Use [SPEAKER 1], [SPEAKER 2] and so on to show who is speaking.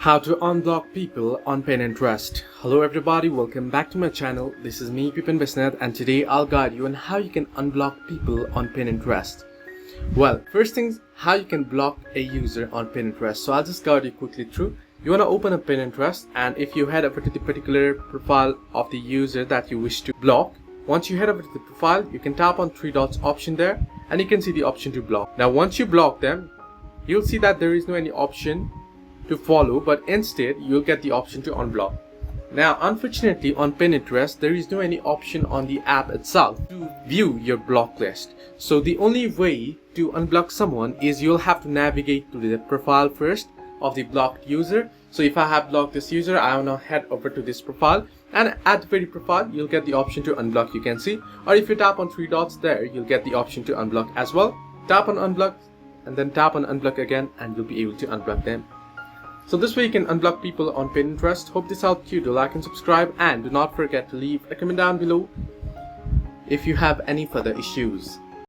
[SPEAKER 1] How to unblock people on Pinterest. Hello everybody, welcome back to my channel. This is me, Pipin Bisnath, and today I'll guide you on how you can unblock people on Pinterest. Well, first things, how you can block a user on Pinterest. So I'll just guide you quickly through. You want to open up Pinterest, and if you head over to the particular profile of the user that you wish to block, once you head over to the profile, you can tap on three dots option there, and you can see the option to block. Now once you block them, you'll see that there is no any option to follow, but instead you'll get the option to unblock. Now unfortunately on Pinterest there is no any option on the app itself to view your block list. So the only way to unblock someone is you'll have to navigate to the profile first of the blocked user. So if I have blocked this user, I will now head over to this profile, and at the very profile you'll get the option to unblock, you can see. Or if you tap on three dots there, you'll get the option to unblock as well. Tap on unblock and then tap on unblock again, and you'll be able to unblock them. So this way you can unblock people on Pinterest. Hope this helped you. Do like and subscribe, and do not forget to leave a comment down below if you have any further issues.